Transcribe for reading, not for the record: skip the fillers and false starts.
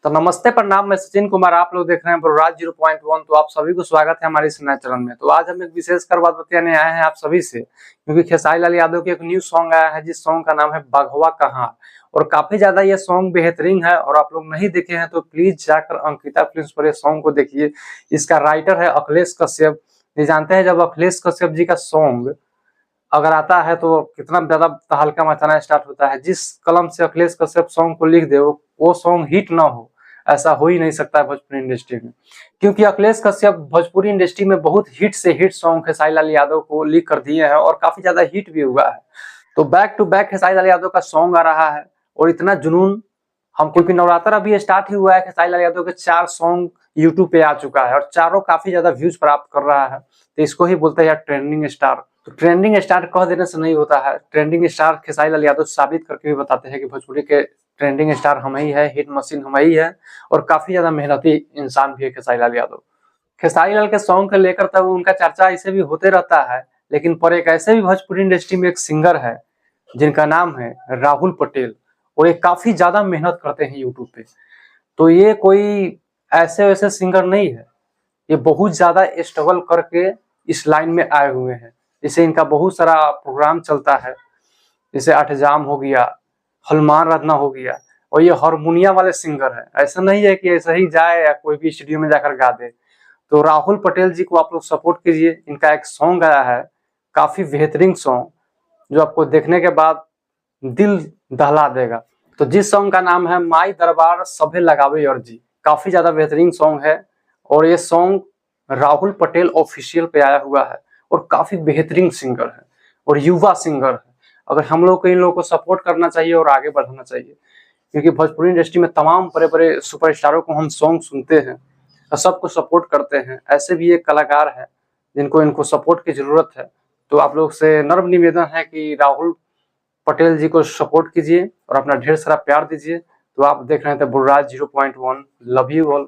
तो नमस्ते प्रणाम, मैं सचिन कुमार। आप लोग देख रहे हैं ब्रोराज 0.1। तो आप सभी को स्वागत है हमारे इस नए चरण में। तो आज हम एक विशेषकर बात बताने आए हैं आप सभी से, क्योंकि खेसारी लाल यादव की एक न्यू सॉन्ग आया है जिस सॉन्ग का नाम है बघवा कहाँ। और काफी ज्यादा ये सॉन्ग बेहतरीन है और आप लोग नहीं देखे हैं तो प्लीज जाकर अंकिता फिल्म्स पर ये सॉन्ग को देखिए। इसका राइटर है अखिलेश कश्यप। ये जानते हैं जब अखिलेश कश्यप जी का सॉन्ग अगर आता है तो कितना ज्यादा तहलका मचाना स्टार्ट होता है। जिस कलम से अखिलेश कश्यप सॉन्ग को लिख दे वो सॉन्ग हिट ना हो, ऐसा हो ही नहीं सकता है भोजपुरी इंडस्ट्री में। क्योंकि अखिलेश कश्यप भोजपुरी इंडस्ट्री में बहुत हिट से हिट सॉन्ग खेसारी लाल यादव को लिख कर दिए हैं और काफी ज्यादा हिट भी हुआ है। तो back to back Khesari Lal Yadav का सॉन्ग आ रहा है और इतना जुनून हम, क्योंकि नवरात्र अभी स्टार्ट ही हुआ है, खेसारी लाल यादव के 4 सॉन्ग यूट्यूब पे आ चुका है और चारों काफी ज्यादा व्यूज प्राप्त कर रहा है। तो इसको ही बोलते हैं ट्रेंडिंग स्टार। तो ट्रेंडिंग स्टार कह देने से नहीं होता है, ट्रेंडिंग स्टार खेसारी लाल यादव साबित करके भी बताते हैं कि भोजपुरी के ट्रेंडिंग स्टार हम ही है, हिट मशीन हम ही है और काफी ज्यादा मेहनती इंसान भी है खेसारी लाल यादव। खेसारी लाल के सॉन्ग को लेकर तब उनका चर्चा ऐसे भी होते रहता है, लेकिन पर एक ऐसे भी भोजपुरी इंडस्ट्री में एक सिंगर है जिनका नाम है राहुल पटेल और ये काफी ज्यादा मेहनत करते हैं यूट्यूब पे। तो ये कोई ऐसे वैसे सिंगर नहीं है, ये बहुत ज्यादा स्ट्रगल करके इस लाइन में आए हुए हैं। जैसे इनका बहुत सारा प्रोग्राम चलता है, जैसे अठजाम हो गया, हनुमान रत्ना हो गया, और ये हारमोनिया वाले सिंगर है। ऐसा नहीं है कि ऐसा ही जाए या कोई भी स्टूडियो में जाकर गा दे। तो राहुल पटेल जी को आप लोग सपोर्ट कीजिए। इनका एक सॉन्ग आया है, काफी बेहतरीन सॉन्ग, जो आपको देखने के बाद दिल दहला देगा। तो जिस सॉन्ग का नाम है माई दरबार सभे लगावे अर्जी, काफी ज्यादा बेहतरीन सॉन्ग है और ये सॉन्ग राहुल पटेल ऑफिशियल पे आया हुआ है और काफी बेहतरीन सिंगर है और युवा सिंगर है। अगर हम लोग को इन लोगों को सपोर्ट करना चाहिए और आगे बढ़ाना चाहिए, क्योंकि भोजपुरी इंडस्ट्री में तमाम बड़े बड़े सुपरस्टारों को हम सॉन्ग सुनते हैं और सबको सपोर्ट करते हैं। ऐसे भी एक कलाकार है जिनको इनको सपोर्ट की जरूरत है। तो आप लोग से नर्म निवेदन है कि राहुल पटेल जी को सपोर्ट कीजिए और अपना ढेर सारा प्यार दीजिए। तो आप देख रहे थे ब्रोराज 0.1। Love you all.